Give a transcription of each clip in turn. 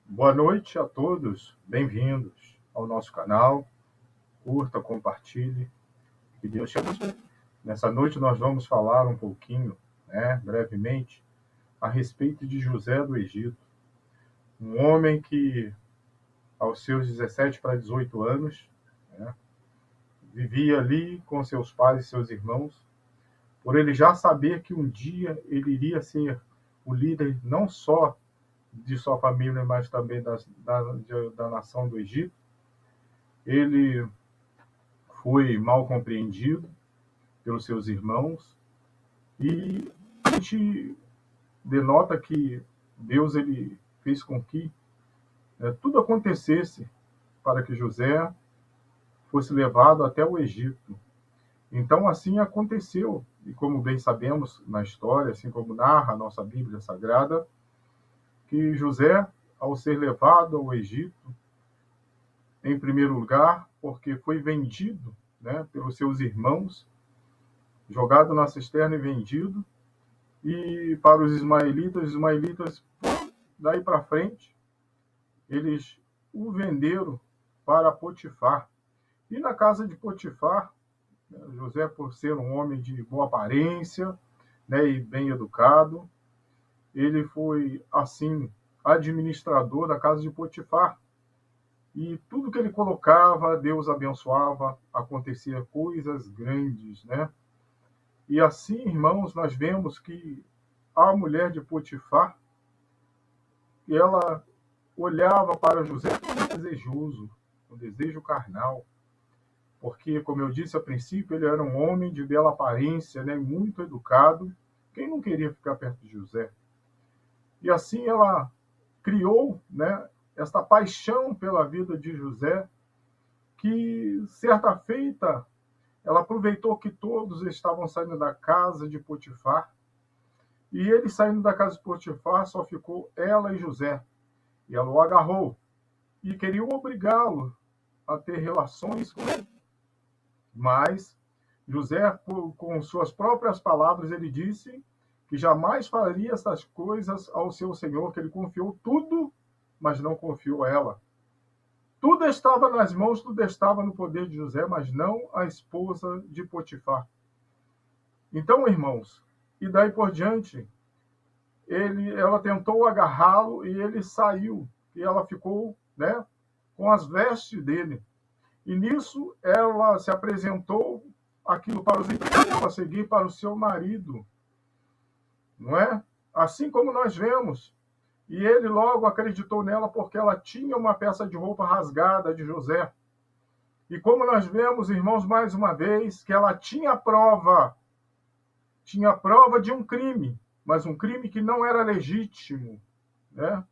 Boa noite a todos, bem-vindos ao nosso canal. Curta, compartilhe, que Deus te abençoe. Nessa noite nós vamos falar um pouquinho, brevemente, a respeito de José do Egito, um homem que, aos seus 17 para 18 anos, né, vivia ali com seus pais e seus irmãos, por ele já saber que um dia ele iria ser o líder não só de sua família, mas também da nação do Egito. Ele foi mal compreendido pelos seus irmãos e a gente denota que Deus ele fez com que tudo acontecesse para que José fosse levado até o Egito. Então assim aconteceu, e como bem sabemos na história, assim como narra a nossa Bíblia Sagrada, que José, ao ser levado ao Egito, em primeiro lugar, porque foi vendido, pelos seus irmãos, jogado na cisterna e vendido. E para os ismaelitas, daí para frente, eles o venderam para Potifar. E na casa de Potifar, José, por ser um homem de boa aparência, e bem educado, ele foi, assim, administrador da casa de Potifar. E tudo que ele colocava, Deus abençoava, acontecia coisas grandes, E assim, irmãos, nós vemos que a mulher de Potifar, ela olhava para José com desejoso, um desejo carnal, porque, como eu disse a princípio, ele era um homem de bela aparência, muito educado. Quem não queria ficar perto de José? E assim ela criou, esta paixão pela vida de José, que certa feita ela aproveitou que todos estavam saindo da casa de Potifar, e ele saindo da casa de Potifar só ficou ela e José. E ela o agarrou e queria obrigá-lo a ter relações com ele. Mas José, com suas próprias palavras, ele disse que jamais faria essas coisas ao seu senhor, que ele confiou tudo, mas não confiou a ela. Tudo estava nas mãos, tudo estava no poder de José, mas não a esposa de Potifar. Então, irmãos, e daí por diante, ela tentou agarrá-lo e ele saiu. E ela ficou, com as vestes dele. E nisso ela se apresentou aquilo para os empregados, a seguir para o seu marido, não é? Assim como nós vemos. E ele logo acreditou nela porque ela tinha uma peça de roupa rasgada de José. E como nós vemos, irmãos, mais uma vez, que ela tinha prova de um crime, mas um crime que não era legítimo, né?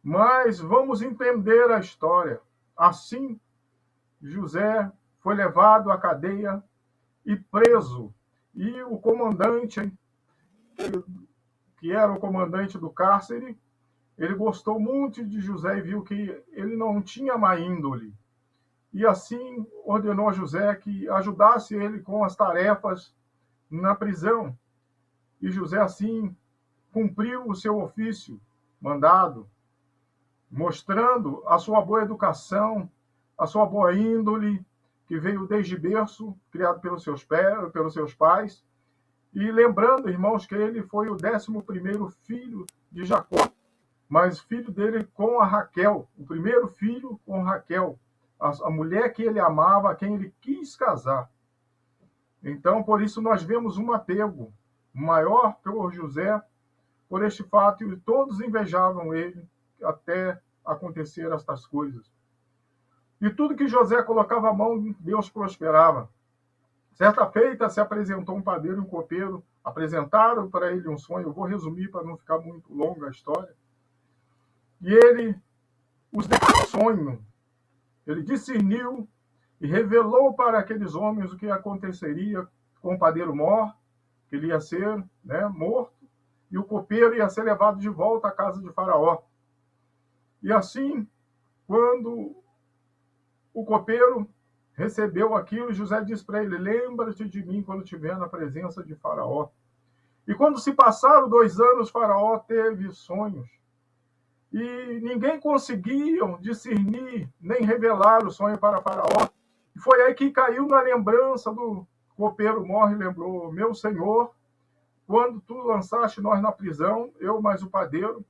Mas vamos entender a história. Assim, José foi levado à cadeia e preso. E o comandante, que era o comandante do cárcere, ele gostou muito de José e viu que ele não tinha má índole. E assim ordenou a José que ajudasse ele com as tarefas na prisão. E José, assim, cumpriu o seu ofício mandado, mostrando a sua boa educação, a sua boa índole, que veio desde berço, criado pelos seus pais. E lembrando, irmãos, que ele foi o 11º filho de Jacó, mas filho dele com a Raquel, o primeiro filho com Raquel, a mulher que ele amava, a quem ele quis casar. Então, por isso, nós vemos um apego maior por José, por este fato, e todos invejavam ele até acontecer estas coisas. E tudo que José colocava a mão, Deus prosperava. Certa feita, se apresentou um padeiro e um copeiro, apresentaram para ele um sonho. Eu vou resumir para não ficar muito longa a história. E ele os deu um sonho. Ele discerniu e revelou para aqueles homens o que aconteceria com o padeiro mor, que ele ia ser, morto, e o copeiro ia ser levado de volta à casa de Faraó. E assim, quando o copeiro recebeu aquilo, José disse para ele: lembra-te de mim quando estiver na presença de Faraó. E quando se passaram 2 anos, Faraó teve sonhos. e ninguém conseguia discernir nem revelar o sonho para Faraó. E foi aí que caiu na lembrança do copeiro mor e lembrou: meu senhor, quando tu lançaste nós na prisão, eu mais o padeiro,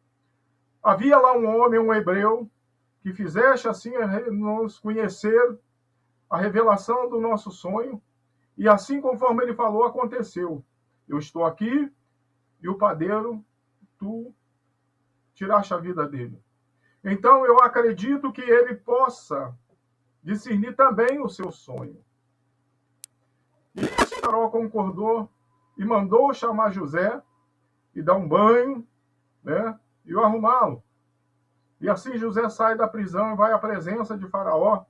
havia lá um homem, um hebreu, que fizeste assim nos conhecer a revelação do nosso sonho, e assim conforme ele falou, aconteceu. Eu estou aqui, e o padeiro, tu tiraste a vida dele. Então eu acredito que ele possa discernir também o seu sonho. E Faraó concordou e mandou chamar José e dar um banho, né, e o arrumá-lo. E assim José sai da prisão e vai à presença de Faraó.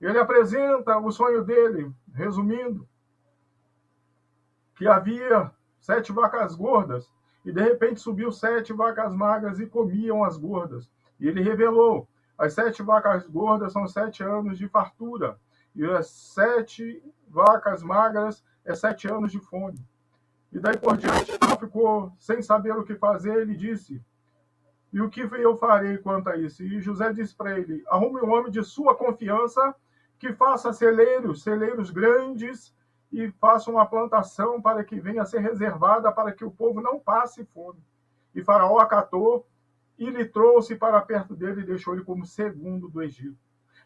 Ele apresenta o sonho dele, resumindo, que havia 7 vacas gordas, e de repente subiu 7 vacas magras e comiam as gordas. E ele revelou: as 7 vacas gordas são 7 anos de fartura, e as 7 vacas magras é 7 anos de fome. E daí por diante, ele ficou sem saber o que fazer. Ele disse: e o que eu farei quanto a isso? E José disse para ele: arrume um homem de sua confiança, que faça celeiros grandes, e faça uma plantação para que venha a ser reservada, para que o povo não passe fome. E Faraó acatou e lhe trouxe para perto dele e deixou ele como segundo do Egito.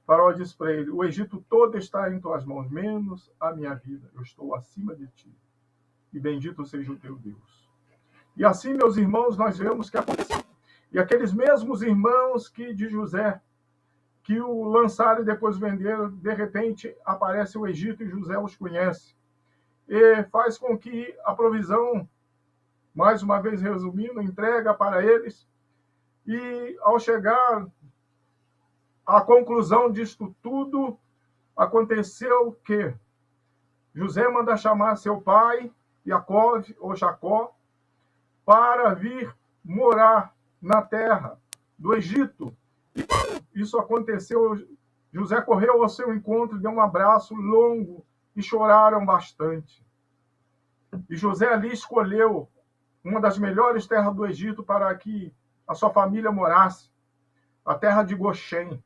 Faraó disse para ele: o Egito todo está em tuas mãos, menos a minha vida. Eu estou acima de ti. E bendito seja o teu Deus. E assim, meus irmãos, nós vemos que aconteceu. E aqueles mesmos irmãos que de José, que o lançaram e depois venderam, de repente aparece o Egito e José os conhece. E faz com que a provisão, mais uma vez resumindo, entrega para eles. E ao chegar à conclusão disto tudo, aconteceu que José manda chamar seu pai, Jacó, ou Jacó, para vir morar na terra do Egito. E quando isso aconteceu, José correu ao seu encontro, deu um abraço longo e choraram bastante. E José ali escolheu uma das melhores terras do Egito para que a sua família morasse, a terra de Goshen.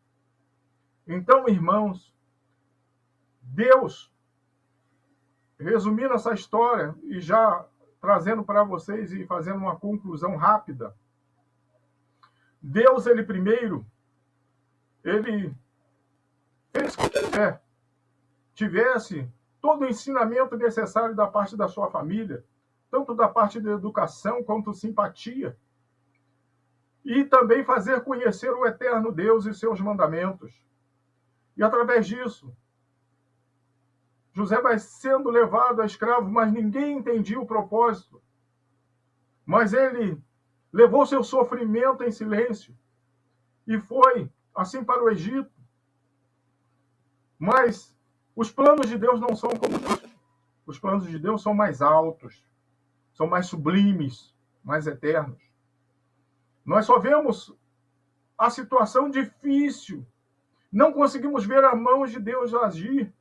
Então, irmãos, Deus, resumindo essa história e já trazendo para vocês e fazendo uma conclusão rápida, Deus, ele primeiro, ele fez com que José tivesse todo o ensinamento necessário da parte da sua família, tanto da parte da educação quanto simpatia, e também fazer conhecer o eterno Deus e seus mandamentos. E através disso, José vai sendo levado a escravo, mas ninguém entendia o propósito. Mas ele levou seu sofrimento em silêncio e foi assim para o Egito. Mas os planos de Deus não são como os planos de Deus são mais altos, são mais sublimes, mais eternos. Nós só vemos a situação difícil, não conseguimos ver a mão de Deus agir.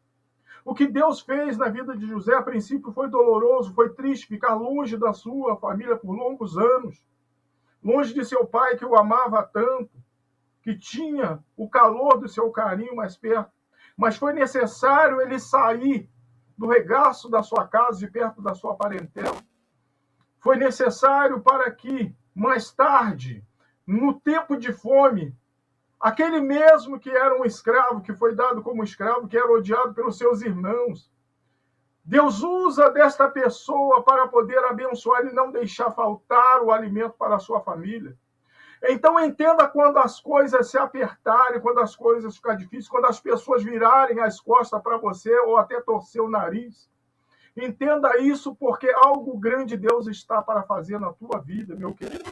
O que Deus fez na vida de José, a princípio, foi doloroso, foi triste, ficar longe da sua família por longos anos, longe de seu pai que o amava tanto, que tinha o calor do seu carinho mais perto. Mas foi necessário ele sair do regaço da sua casa, de perto da sua parentela. Foi necessário para que, mais tarde, no tempo de fome, aquele mesmo que era um escravo, que foi dado como escravo, que era odiado pelos seus irmãos, Deus usa desta pessoa para poder abençoar e não deixar faltar o alimento para a sua família. Então entenda, quando as coisas se apertarem, quando as coisas ficarem difíceis, quando as pessoas virarem as costas para você ou até torcer o nariz, entenda isso, porque algo grande Deus está para fazer na tua vida, meu querido.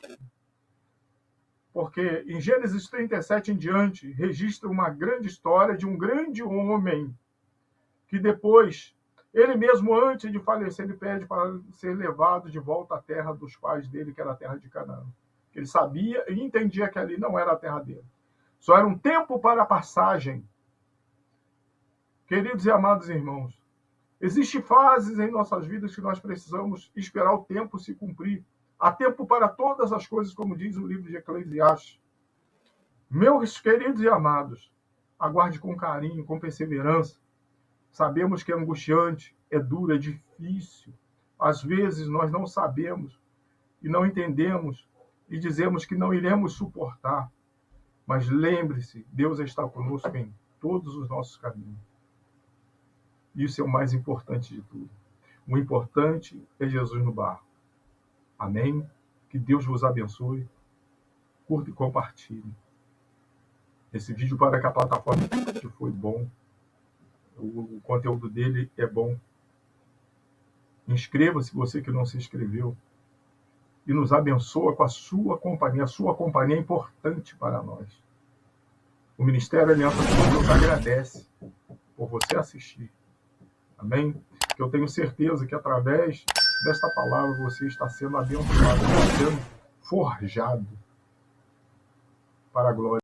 Porque em Gênesis 37 em diante, registra uma grande história de um grande homem que depois, ele mesmo antes de falecer, ele pede para ser levado de volta à terra dos pais dele, que era a terra de Canaã. Ele sabia e entendia que ali não era a terra dele. Só era um tempo para a passagem. Queridos e amados irmãos, existem fases em nossas vidas que nós precisamos esperar o tempo se cumprir. Há tempo para todas as coisas, como diz o livro de Eclesiastes. Meus queridos e amados, aguarde com carinho, com perseverança. Sabemos que é angustiante, é duro, é difícil. Às vezes nós não sabemos e não entendemos e dizemos que não iremos suportar. Mas lembre-se, Deus está conosco em todos os nossos caminhos. Isso é o mais importante de tudo. O importante é Jesus no barco. Amém? Que Deus vos abençoe. Curta e compartilhe esse vídeo para que a plataforma que foi bom. O conteúdo dele é bom. Inscreva-se, você que não se inscreveu. E nos abençoa com a sua companhia. A sua companhia é importante para nós. O Ministério Aliança com Deus agradece por você assistir. Amém? Que eu tenho certeza que através desta palavra você está sendo abençoado, está sendo forjado para a glória